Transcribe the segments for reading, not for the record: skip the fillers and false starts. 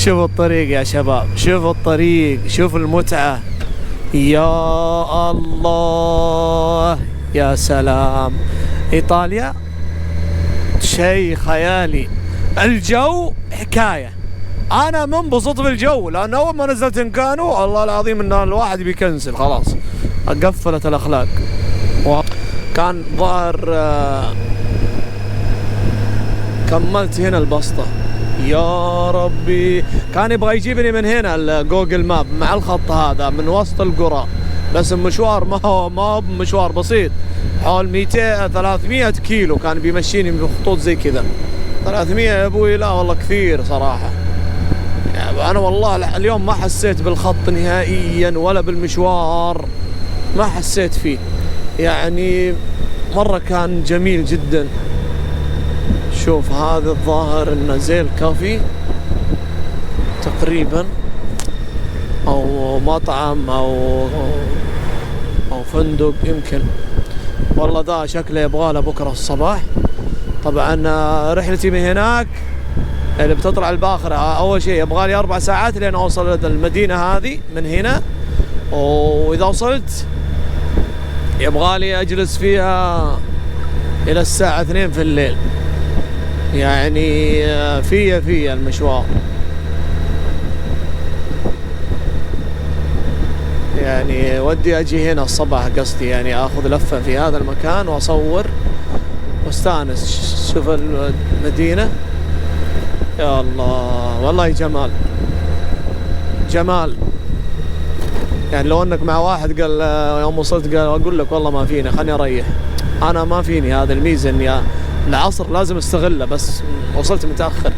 شوفوا الطريق يا شباب، شوفوا الطريق، شوفوا المتعة. يا الله يا سلام. إيطاليا شيء خيالي، الجو حكاية. أنا منبسط بالجو، لأن أول ما نزلت إن كانوا الله العظيم إن الواحد بيكنسل خلاص، قفلت الأخلاق. كان ظاهر كملت هنا البسطة. يا ربي كان يبغى يجيبني من هنا الجوجل ماب مع الخط هذا من وسط القرى، بس المشوار ما هو مشوار بسيط، حول 200 300 كيلو كان بيمشيني بخطوط زي كذا. 300 يا ابوي، لا والله كثير صراحة. يعني انا والله اليوم ما حسيت بالخط نهائيا ولا بالمشوار، ما حسيت فيه، يعني مرة كان جميل جدا. شوف هذا الظاهر انه زي الكافي تقريبا، او مطعم او فندق يمكن. والله ذا شكله يبغاله بكره الصباح. طبعا رحلتي من هناك اللي بتطلع الباخرة اول شيء يبغالي 4 ساعات لين اوصل المدينة هذه من هنا، واذا وصلت يبغالي اجلس فيها الى الساعة 2 في الليل، يعني فيا المشوار. يعني ودي اجي هنا الصباح قصدي، يعني اخذ لفة في هذا المكان واصور واستانس. شوف المدينة، يا الله والله جمال جمال. يعني لو انك مع واحد قال يوم وصلت قال اقول لك والله ما فيني خلني اريح، انا ما فيني. هذا الميزة اني العصر لازم استغله، بس وصلت متأخر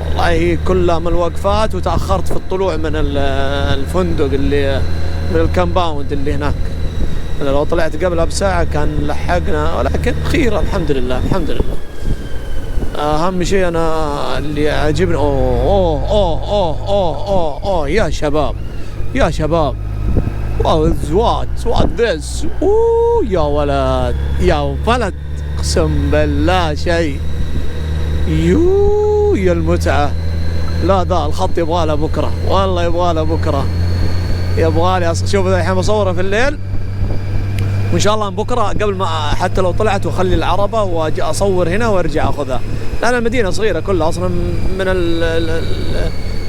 والله كلها من الوقفات، وتأخرت في الطلوع من الفندق اللي من الكامباوند اللي هناك. لو طلعت قبلها بساعة كان لحقنا، ولكن خير الحمد لله الحمد لله. أهم شيء أنا اللي عجبني أوه يا شباب يا شباب، what this. يا ولد يا ولد، اقسم بالله شيء يا المتعة. لا ذا الخط يبغاله بكرة، والله يبغاله بكرة، يبغالي شوف الحين بصوره في الليل، وان شاء الله من بكره قبل ما حتى لو طلعت واخلي العربة واجي اصور هنا وارجع اخذها، لان المدينة صغيرة كلها اصلا. من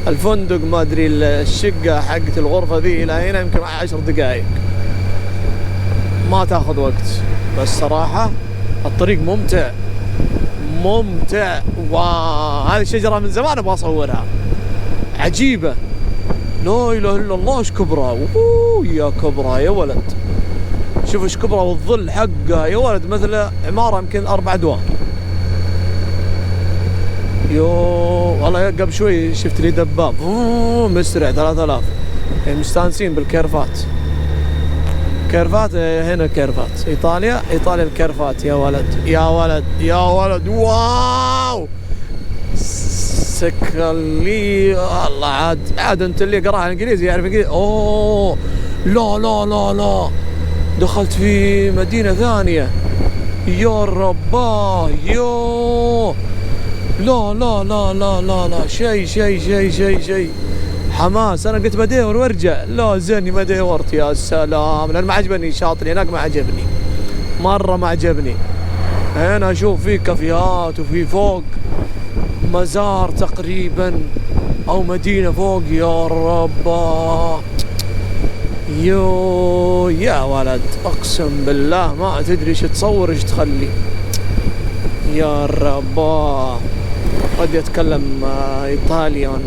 الفندق ما ادري الشقة حقت الغرفة ذي الى هنا يمكن 10 دقائق، ما تاخذ وقت. بس صراحة الطريق ممتع ممتع. وهذه الشجرة من زمان ابغى اصورها، عجيبة لا اله الا الله. ايش كبرها، يا كبرها يا ولد، شوف ايش كبرها، والظل حقها يا ولد مثل عمارة يمكن 4 أدوار. يو والله قبل شوي شفت لي دباب مسرع 3000. يعني مستانسين بالكيرفات، كيرفات هنا كيرفات. ايطاليا الكيرفات يا ولد يا ولد يا ولد. واو سكلي الله. عاد انت اللي قراها انجليزي يعرف انجليزي. اوه لا لا لا لا، دخلت في مدينة ثانية يا رباه. يو لا لا لا لا لا لا، شيء حماس. انا قلت بدور وارجع، لا زيني ما دورت. يا سلام، لان ما عجبني شاطري هناك، ما عجبني مرة، ما عجبني. هنا اشوف في كافيهات وفي فوق مزار تقريبا او مدينة فوق. يا رباه يا ولد، اقسم بالله ما تدري ايش تصور ايش تخلي. يا رباه ودي اتكلم ايطاليان.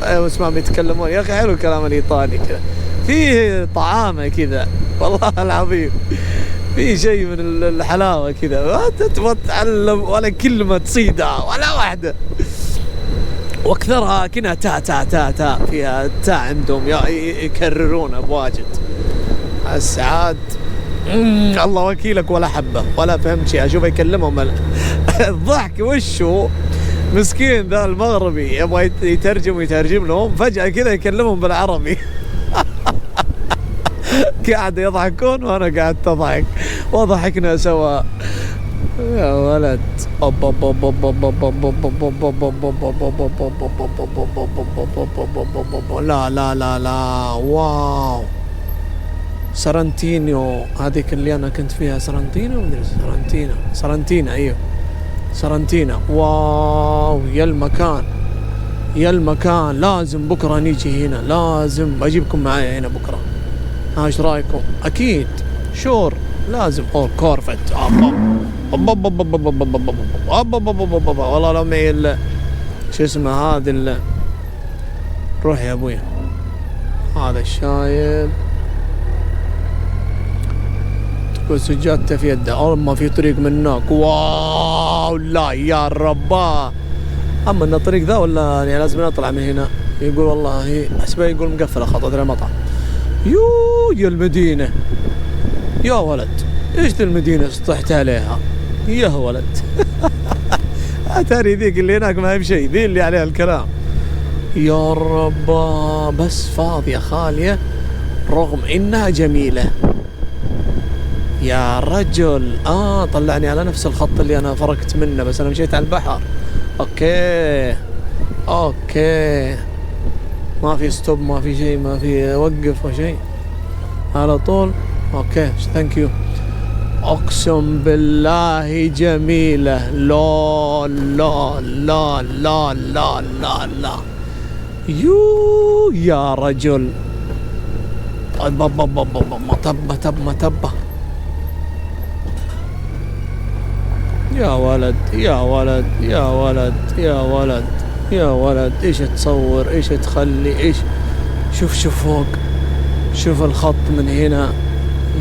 ايوه اسمعهم يتكلمون يا اخي، حلو الكلام الايطالي كذا، فيه طعامه كذا والله العظيم، في شيء من الحلاوه كذا. ما تبغى تتعلم ولا كلمه تصيدها ولا واحده، واكثرها كنا تا فيها تا عندهم يكررونها بواجد. السعاد الله وكيلك، ولا حبه ولا فهمت شيء. اشوف يكلمهم الضحك وشو مسكين ذا المغربي يبغى يترجم لهم، فجأة كذا يكلمهم بالعربي. قاعد يضحكون وانا قاعد اضحك وضحكنا سوا. يا ولد. لا لا لا لا، واو. سرنتينيو هذيك اللي انا كنت فيها، سرنتينو مدري، سرنتينا ايوه، سرنتينا. واو يا المكان، يا المكان. لازم بكره نيجي هنا، لازم اجيبكم معايا هنا بكره. ها ايش رايكم؟ اكيد شور لازم. كورفت. والله لو معي شو اسمه هذا روح يا ابوي. هذا الشايب وسجادته في يده، ما في طريق من هناك. واو لا يا رباه. اما ان الطريق ذا ولا يعني لازم نطلع من هنا. يقول والله حسبه يقول مقفله خطوه المطعم. يا المدينه يا ولد، ايش ذي المدينه سطحت عليها يا ولد. اتاري ذيك اللي هناك ما هي بشيء، ذي اللي عليها الكلام. يا رباه بس فاضيه خاليه رغم انها جميله. يا رجل طلعني على نفس الخط اللي انا فرقت منه، بس انا مشيت على البحر. اوكي ما في ستوب، ما في شيء، ما في وقف وشيء، على طول. اوكي ثانك يو. اقسم بالله جميلة. لا لا لا لا لا لا لا. يا رجل. مطبة. يا ولد يا ولد يا ولد يا ولد يا ولد، ايش تصور، ايش تخلي، ايش. شوف فوق، شوف الخط من هنا.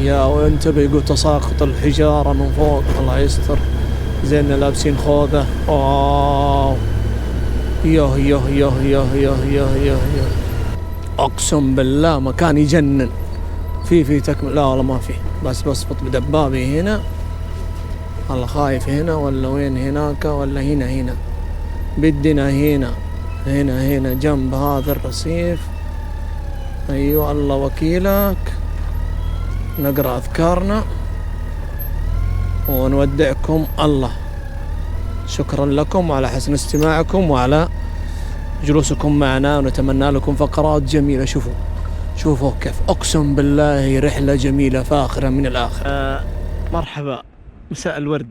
يا وانتبه يقول تساقط الحجارة من فوق. الله يستر. زين لابسين خوذة. يوه. اقسم بالله مكان يجنن. في تكمل. لا والله ما في، بس بصفط بدبابي هنا. الله خايف هنا ولا وين، هناك ولا هنا. بدنا هنا جنب هذا الرصيف. ايوه الله وكيلك. نقرأ أذكارنا ونودعكم. الله شكرا لكم على حسن استماعكم وعلى جلوسكم معنا، ونتمنى لكم فقرات جميلة. شوفوا كيف، أقسم بالله رحلة جميلة فاخرة من الآخر. مرحبا، مساء الورد.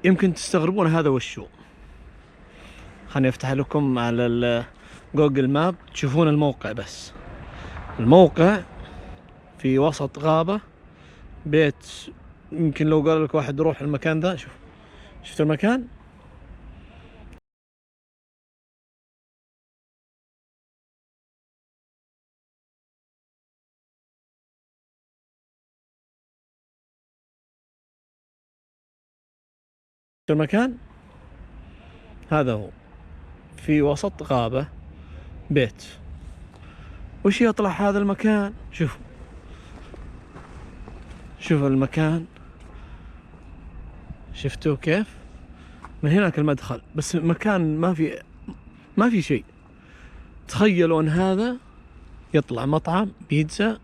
يمكن تستغربون هذا وشو. خليني أفتح لكم على جوجل ماب تشوفون الموقع. بس الموقع في وسط غابة، بيت. يمكن لو قال لك واحد روح المكان ذا، شفت المكان؟ المكان هذا هو في وسط غابة، بيت. وش يطلع هذا المكان؟ شوف المكان، شفتوا كيف؟ من هناك المدخل، بس مكان ما في شيء. تخيلوا ان هذا يطلع مطعم بيتزا.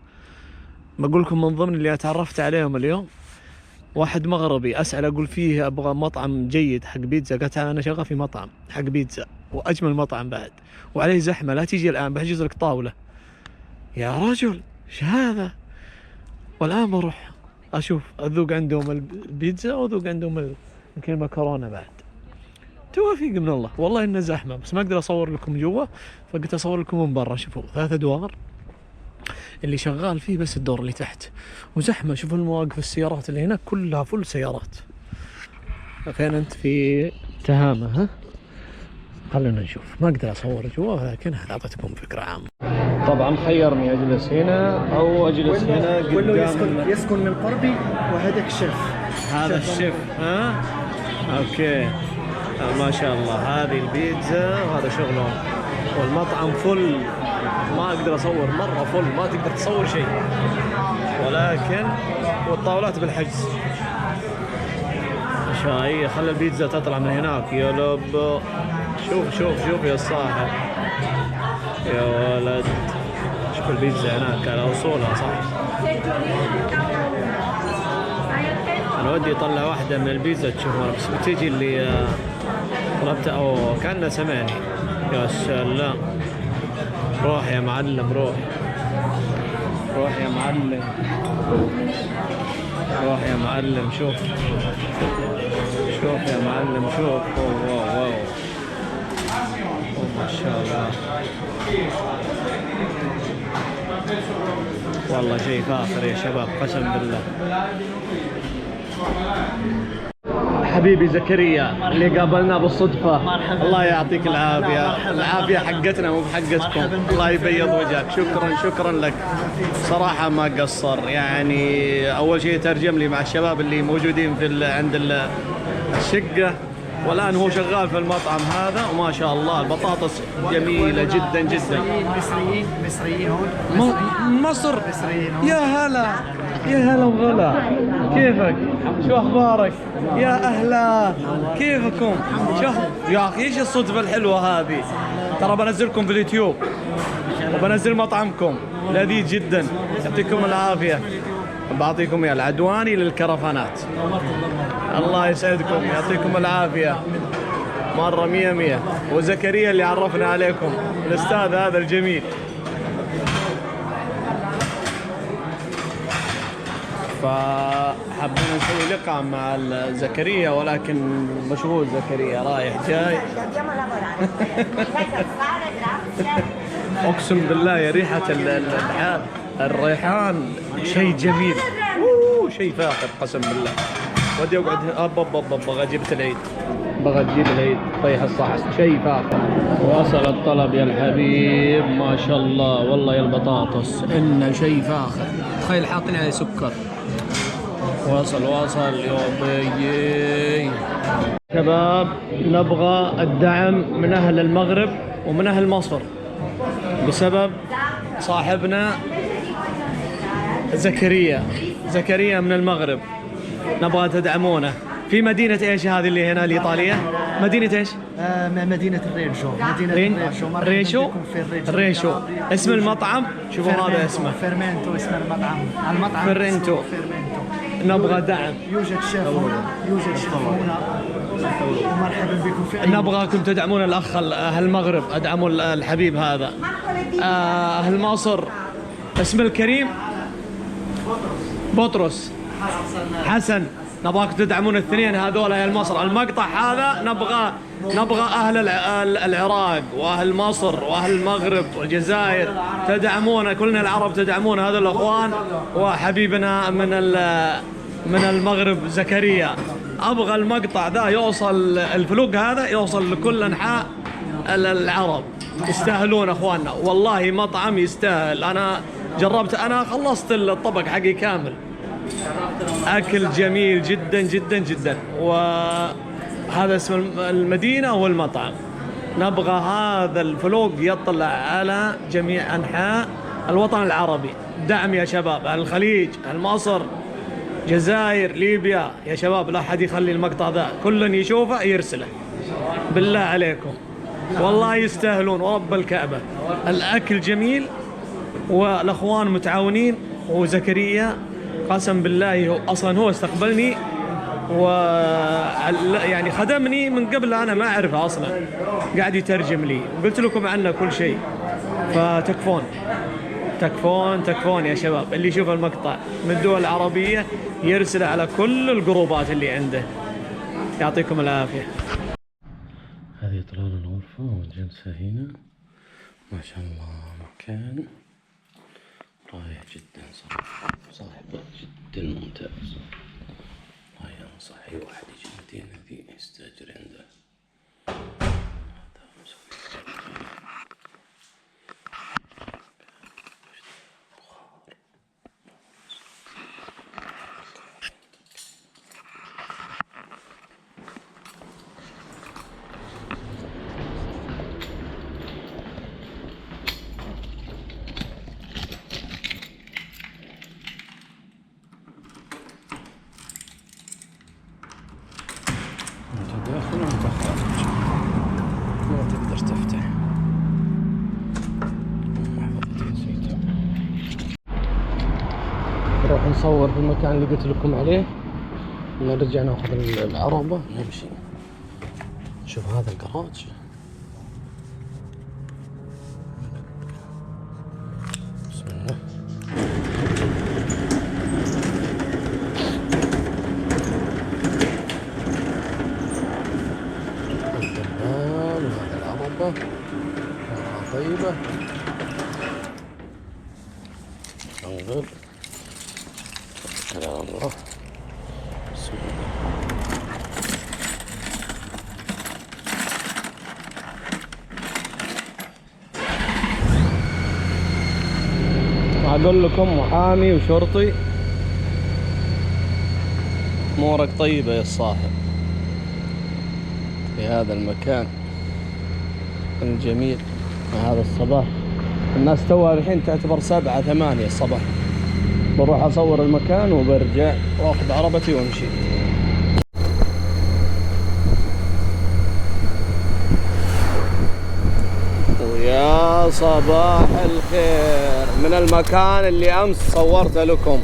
بقول لكم من ضمن اللي اتعرفت عليهم اليوم واحد مغربي، اسال اقول فيه ابغى مطعم جيد حق بيتزا، قالت انا شغال في مطعم حق بيتزا واجمل مطعم بعد، وعليه زحمه، لا تيجي الان بحجز لك طاوله. يا رجل ايش هذا؟ والان بروح اشوف اذوق عندهم البيتزا واذوق عندهم يمكن المكرونه بعد. توفيق من الله. والله انه زحمه، بس ما اقدر اصور لكم جوا، فقلت اصور لكم من برا. شوفوا 3 ادوار اللي شغال فيه بس الدور اللي تحت، وزحمه. شوفوا المواقف السيارات اللي هناك كلها فل سيارات. فين انت؟ في تهامه. ها خلينا نشوف. ما اقدر اصور جوا، لكن اعطيتكم فكره عامه. طبعا خيرني اجلس هنا او اجلس هنا قدام. يسكن من قربي، وهذاك الشيف. هذا الشيف. اوكي. ما شاء الله. هذه البيتزا وهذا شغلهم، والمطعم فل. ما اقدر اصور، مره فل، ما تقدر تصور شيء. ولكن والطاولات بالحجز. شاي. خلي البيتزا تطلع من هناك. يا لب. شوف يا صاحب، يا ولد. شوف البيتزا هناك على اصولها، صح؟ انا ودي اطلع واحدة من البيتزا تشوفونها، بس بتجي اللي طلبتها او كأنه سمعني. يا سلام، روح يا معلم، روح يا معلم، روح يا معلم. شوف يا معلم، شوف. واو ما شاء الله، والله شيء فاخر يا شباب، قسم بالله. حبيبي زكريا اللي قابلنا بالصدفة، الله يعطيك العافية. العافية حقتنا مو بحقتكم. الله يبيض وجهك. شكرا لك صراحة، ما قصر. يعني أول شيء ترجم لي مع الشباب اللي موجودين في عند الشقة، والآن هو شغال في المطعم هذا، وما شاء الله البطاطس جميلة جدا جدا. مصريين هون. مصر. يا هلا وغلا، كيفك؟ شو أخبارك؟ يا أهلا، كيفكم؟ شوف يا أخي، إيش الصدفة الحلوة هذه. ترى بنزلكم في اليوتيوب وبنزل مطعمكم لذيذ جدا، يعطيكم العافية. بعطيكم يا العدواني للكرفانات. الله يسعدكم، يعطيكم العافية، مرة 100. وزكريا اللي عرفنا عليكم، الأستاذ هذا الجميل. فحبينا نسوي لقاء مع زكريا، ولكن مشغول زكريا، رايح جاي. اقسم بالله يا ريحة الريحان شيء جميل، شيء فاخر قسم بالله. ودي اقعد بغى اجيب العيد، طيح الصحن، شيء فاخر. وصل الطلب يا الحبيب، ما شاء الله، والله يا البطاطس انه شيء فاخر. تخيل حاطين عليه سكر. وصل يا شباب، نبغى الدعم من اهل المغرب ومن اهل مصر بسبب صاحبنا زكريا من المغرب. نبغى تدعمونه في مدينة ايش هذه اللي هنا الإيطالية؟ مدينة ايش؟ مدينة الريشو. اسم المطعم شوفوا هذا اسمه فيرمنتو، اسم المطعم فيرمنتو. نبغى دعم. يوجد شيف هنا، ومرحبا بكم في نبغاكم تدعمون الأخ أهل المغرب، ادعموا الحبيب هذا. أهل مصر اسم الكريم بطرس حسن، نبغاكم تدعمون الاثنين هذول يا مصر. المقطع هذا نبغى أهل العراق وأهل مصر وأهل المغرب والجزائر تدعمونا، كلنا العرب تدعمون هذول الأخوان. وحبيبنا من المغرب زكريا، أبغى المقطع ذا يوصل، الفلوق هذا يوصل لكل أنحاء العرب. يستاهلون أخواننا، والله مطعم يستاهل. أنا جربت، أنا خلصت الطبق حقي كامل، أكل جميل جدا جدا جدا. وهذا اسم المدينة والمطعم. نبغى هذا الفلوق يطلع على جميع أنحاء الوطن العربي. دعم يا شباب، الخليج، مصر، جزائر، ليبيا، يا شباب لا أحد يخلي المقطع ذا، كل يشوفه يرسله بالله عليكم، والله يستاهلون ورب الكعبة. الأكل جميل والأخوان متعاونين. وزكريا قسم بالله أصلا هو استقبلني يعني خدمني من قبل، أنا ما أعرفه أصلا، قاعد يترجم لي. قلت لكم عنه كل شيء، فتكفون يا شباب. اللي يشوف المقطع من الدول العربية يرسل على كل الجروبات اللي عنده. يعطيكم العافية. هذه طلعنا الغرفة والجلسة هنا، ما شاء الله مكان رائع جدا صراحة، صاحبه جدا ممتاز. الله ينصح أي واحد يجي المدينة ذي يستأجر عنده. انت داخل وانت خارج، ما تقدر تفتح. نروح نصور في المكان اللي قلت لكم عليه. نرجع ناخذ العربة نمشي. شوف هذا الجراج. بسم الله. الدبان وهذا العربة طيبة. انظر على الله. بسم الله. أقول لكم محامي وشرطي، أمورك طيبة يا صاحب في هذا المكان الجميل هذا الصباح. الناس توها الحين تعتبر 7 8 الصباح. بروح أصور المكان وبرجع وأخذ عربتي وأمشي. ويا صباح الخير من المكان اللي أمس صورته لكم.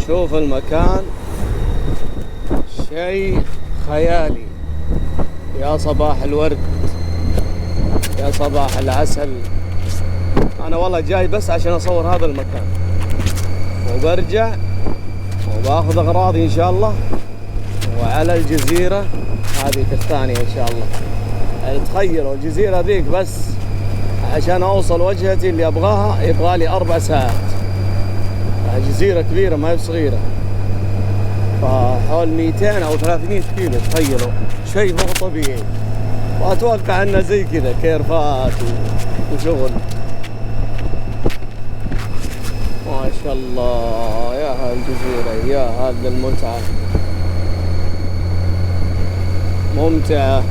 شوف المكان شيء خيالي. يا صباح الورد، يا صباح العسل. أنا والله جاي بس عشان أصور هذا المكان وبرجع وباخذ أغراضي إن شاء الله وعلى الجزيرة هذه الثانية إن شاء الله. يعني تخيلوا الجزيرة ذيك بس عشان أوصل وجهتي اللي أبغاها يبغالي 4 ساعات. جزيرة كبيرة ما هي صغيرة، فحول 200 أو 300 كيلو. تخيلوا شيء مو طبيعي. وأتوقع أنه زي كذا كيرفات وشغل. ما شاء الله يا هالجزيرة، يا هذا المتعة ممتعة.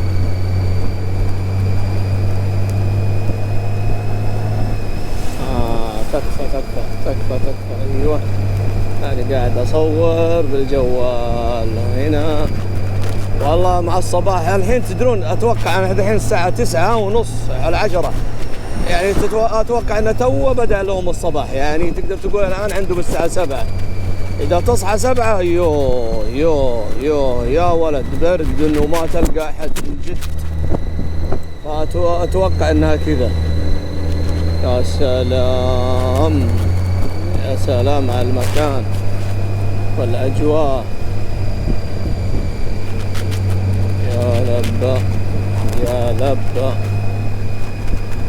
تكفى. ايوه انا قاعد اصور بالجوال هنا والله مع الصباح. الحين تدرون اتوقع انا الحين الساعة 9:30 على 10، يعني اتوقع انه تو بدأ لهم الصباح. يعني تقدر تقول الان عندهم الساعة 7. اذا تصحى 7 يو يا ولد برد انه ما تلقى احد من جد. فاتوقع انها كذا. يا سلام يا سلام على المكان والأجواء. يا لبا يا لبا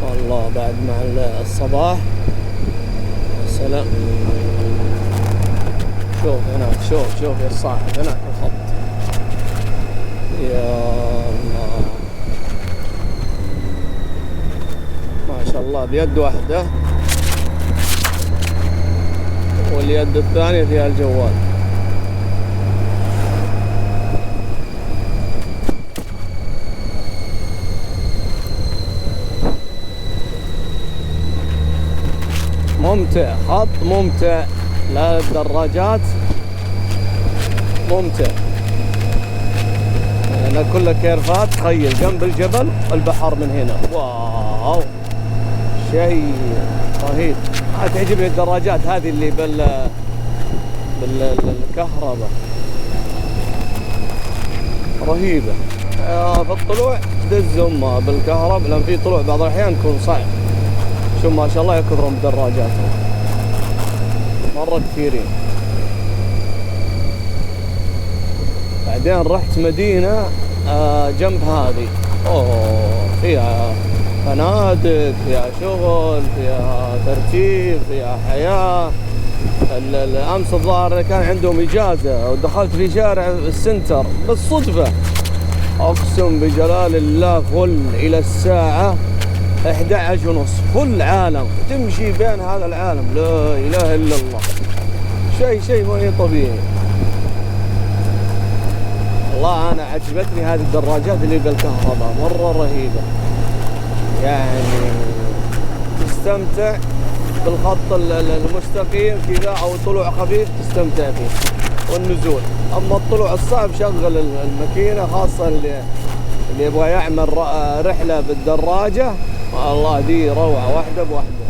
والله بعد مع الصباح. يا سلام. شوف هناك، شوف يا صاحب هناك الخط. يا الله ما شاء الله. بيد واحدة واليد الثانية فيها الجوال. ممتع، خط ممتع. لا الدراجات ممتع. أنا كله كيرفات. تخيل جنب الجبل البحر من هنا. واو شيء رهيب. تعجبني الدراجات هذه اللي بالكهرباء رهيبة. في الطلوع دزهم بالكهرباء لأن في طلوع بعض الأحيان يكون صعب. شوف ما شاء الله يكثرون الدراجات مرة كثيرين. بعدين رحت مدينة جنب هذه فيها فنادق، فيها شغل، فيها ترتيب، فيها حياة. الأمس الظاهر كان عندهم إجازة ودخلت في شارع السنتر بالصدفة. أقسم بجلال الله فل إلى الساعة 11:30 فل عالم. تمشي بين هذا العالم لا إله إلا الله. شيء ما هي طبيعي. والله أنا عجبتني هذه الدراجات اللي بالكهرباء مرة رهيبة. يعني تستمتع بالخط المستقيم كذا أو طلوع خفيف تستمتع فيه والنزول. أما الطلوع الصعب شغل الماكينة، خاصة اللي يبغى يعمل رحلة بالدراجة والله دي روعة واحدة بواحدة.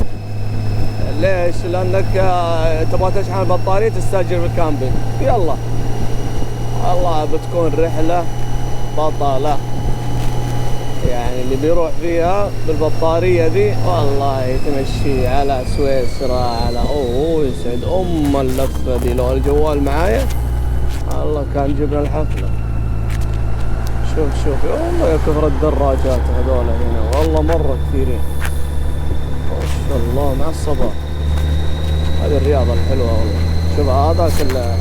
ليش؟ لانك تبغى تشحن البطارية تستاجر بالكامبينج. يلا والله بتكون رحلة بطلة، يعني اللي بيروح فيها بالبطارية ذي والله تمشي على سويسرا على يسعد اللفة ذي. لو الجوال معايا الله كان جبنا الحفلة. شوف والله يا كثر الدراجات هذول هنا والله مرة كثيرين ما شاء الله مع الصباح. هذه الرياضة الحلوة والله. شوف هذاك اللي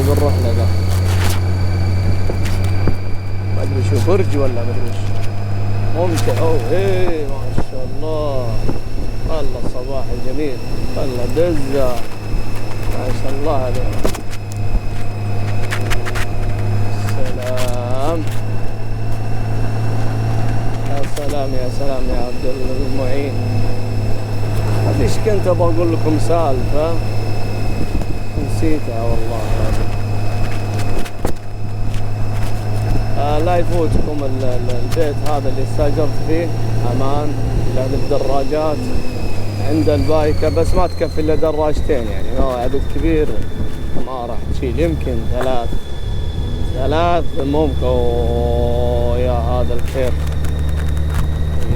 بنروح له ذا ما ادري شو برج ولا ما ادري وش، ممتع. ايه ما شاء الله والله الصباح الجميل والله دزة ما شاء الله عليك. سلام يا سلام يا سلام يا عبد المعين. ما ايش كنت ابغى اقول لكم سالفة نسيتها والله. لا يفوتكم البيت هذا اللي استاجرت فيه امان لأهل الدراجات عند البايكة، بس ما تكفي الا دراجتين يعني ما هو عدد كبير ما راح تشيل، يمكن ثلاث ممكن. يا هذا الكير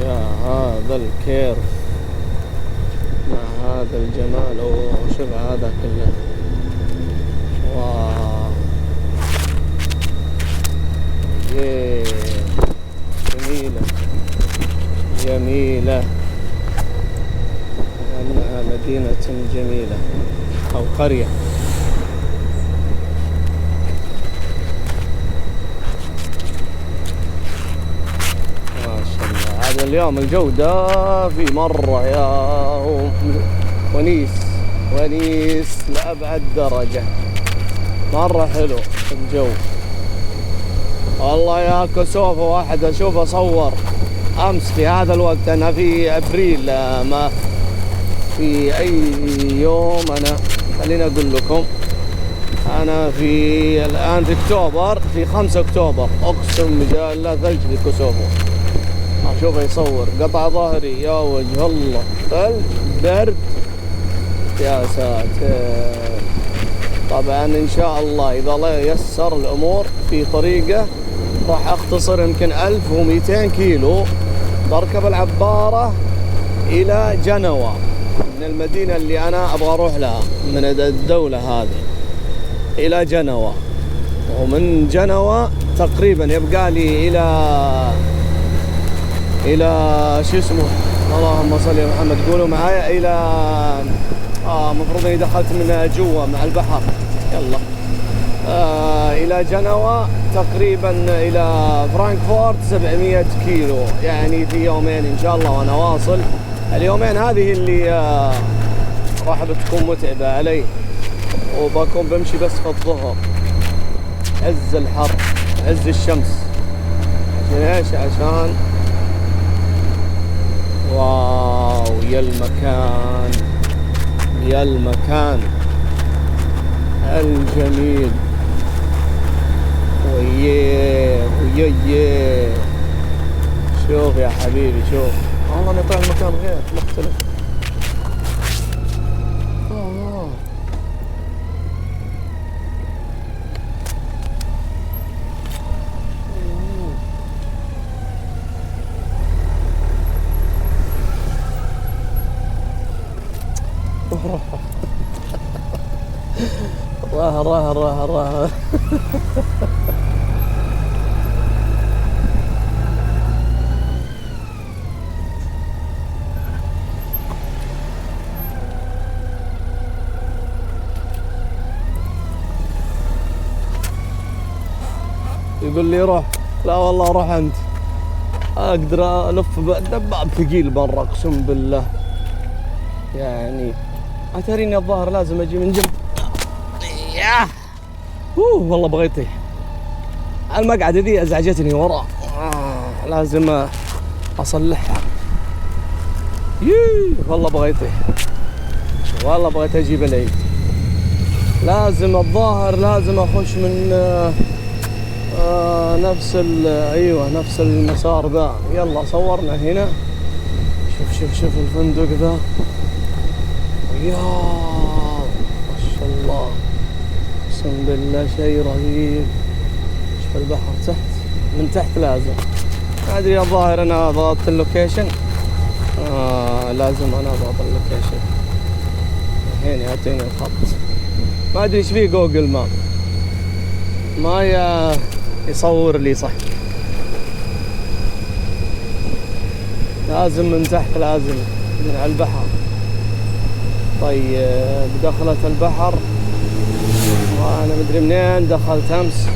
يا هذا الكير مع هذا الجمال. شوف هذا كله واو جميلة لأنها مدينة جميلة أو قرية. ما شاء الله. هذا اليوم الجو دافي مرة يا ونيس لأبعد درجة، مرة حلو الجو والله. يا كسوفة واحد أشوف أصور أمس في هذا الوقت، أنا في أبريل ما في أي يوم، أنا خليني أقول لكم أنا في الآن في أكتوبر، في 5 أكتوبر أقسم بالله ثلج في كسوفة. أشوفه يصور قطع ظهري يا وجه الله ثلج برد يا ساتر. طبعا إن شاء الله إذا الله يسر الأمور في طريقة راح أختصر يمكن 1200 كيلو، بركب العبارة إلى جنوة من المدينة اللي أنا أبغى أروح لها من الدولة هذه إلى جنوة، ومن جنوة تقريبا يبقى لي إلى شو اسمه اللهم صل على محمد قولوا معايا إلى مفروض إني دخلت من جوا مع البحر. يلا إلى جنوة تقريبا إلى فرانكفورت 700 كيلو، يعني في يومين إن شاء الله وأنا واصل. اليومين هذه اللي راح بتكون متعبة علي، وبكون بمشي بس في الظهر عز الحر عز الشمس. عشان ايش؟ عشان واو يا المكان الجميل. ويه شوف يا حبيبي شوف والله نطلع المكان غير مختلف. راه يقول لي روح، لا والله روح انت، اقدر الف دباب ثقيل برا اقسم بالله. يعني اتريني الظاهر لازم اجي من جنب. والله بغيت المقعدة ذي ازعجتني ورا، لازم اصلحها. والله بغيت اجيب العيد. لازم الظاهر لازم اخش من نفس نفس المسار ذا. يلا صورنا هنا، شوف الفندق ذا، يا ما شاء الله، اقسم بالله شيء رهيب. شوف البحر تحت، من تحت لازم، ما ادري الظاهر انا ضغطت اللوكيشن. لازم انا اضغط اللوكيشن. الحين يعطيني الخط، ما ادري ايش فيه جوجل ما يصور لي صح. لازم من تحت، لازم من على البحر. طيب دخلت البحر وانا مدري منين دخلت امس.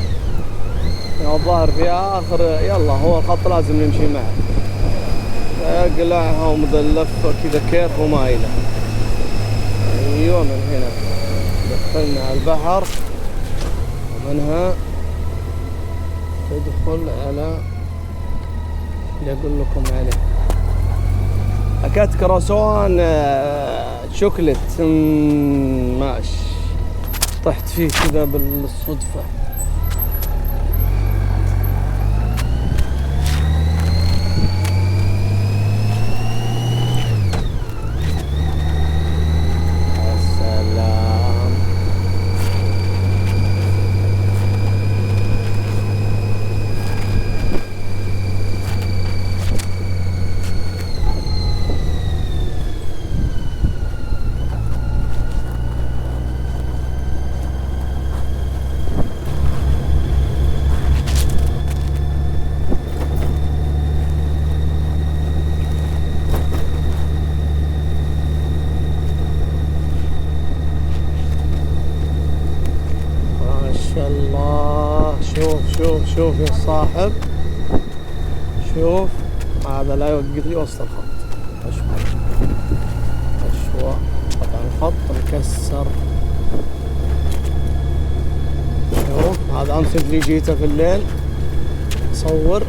الظاهر في اخر، يلا هو الخط لازم نمشي معه. اقلعها ومذلفة كذا كيف ومايلة. ايوه من هنا دخلنا على البحر، ومنها تدخل على اللي اقول لكم عليه، اكلت كروسون شوكليت ماش، طحت فيه كذا بالصدفة. شوف يا صاحب، شوف هذا لا يوقف لي وسط الخط. أشواء طبعا الخط مكسر. شوف هذا أمس اللي جيته في الليل صور،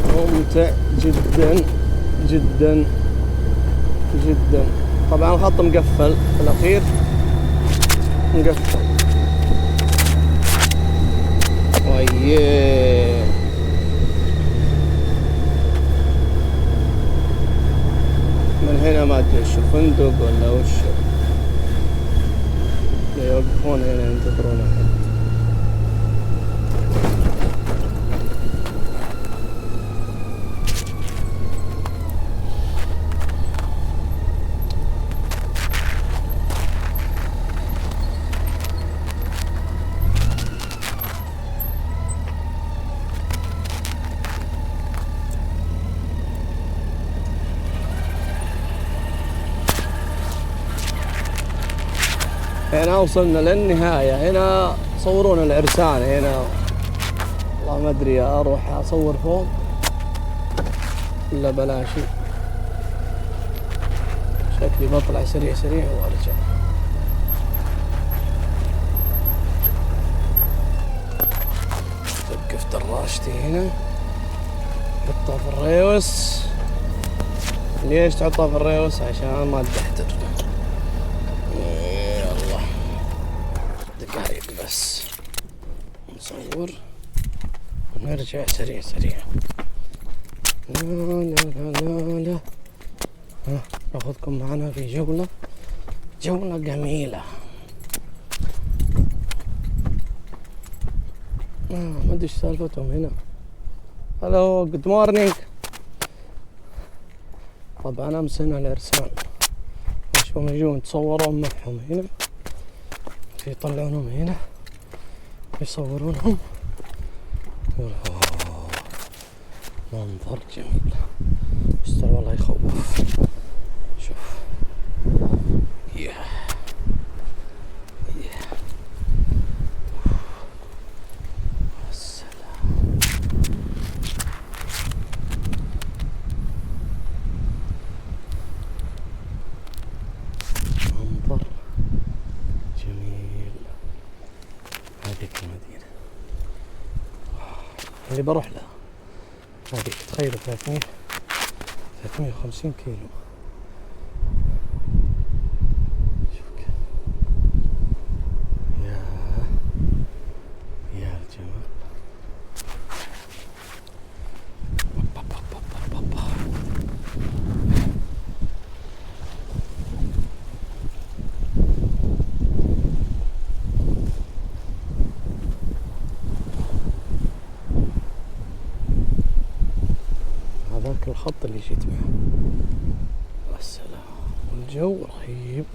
ممتع جدا جدا جدا. طبعا الخط مقفل في الأخير، مقفل. ويه من هنا ما ادري شو فندق ولا وش، يوقفون هنا ينتظرون احد. هنا وصلنا للنهاية. هنا صورون العرسان هنا. والله ما ادري اروح اصور فوق ولا بلاشي. شكلي بطلع سريع وارجع. وقف دراجتي هنا، حطها في الريوس. ليش تحطها في الريوس؟ عشان ما تدحدر. بس نصور ونرجع سريع. لا ناخذكم معنا في جولة جميلة. ما ادري ايش سالفتهم هنا. هلو جود مورنينج. طبعا امس هنا العرسان شوفهم يجون تصورون معهم هنا، يطلعونهم هنا يصورونهم. منظر جميل بس ترى والله يخوف. شوف يا السلام. منظر جميل. هذيك المدينة اللي بروح لها، هذيك تخيلوا 350 كيلو. شوف كيف يا الجمال. الخط اللي جيت معه. السلام، والجو رهيب.